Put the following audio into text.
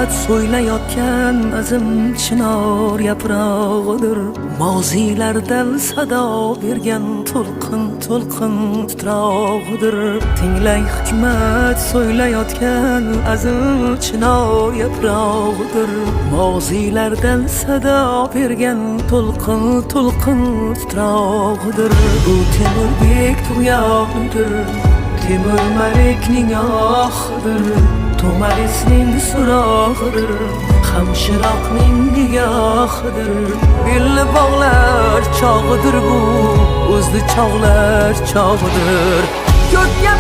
hikmat so'ylayotgan azim chinor yaprog'idir. Mozilardan sado bergan to'lqin to'lqin titrog'idir. Tinglay hikmat so'ylayotgan azim chinor yaprog'idir. Mozilardan sado bergan to'lqin to'lqin titrog'idir. Bu Temurbek tug'yonidir, Temur Malikning ohidir, To'marisning so'rog'idir, Hamshiroqning nigohidir. Belli bog'lar chog'idir bu, o'zli chog'lar chog'idir. Ko'kka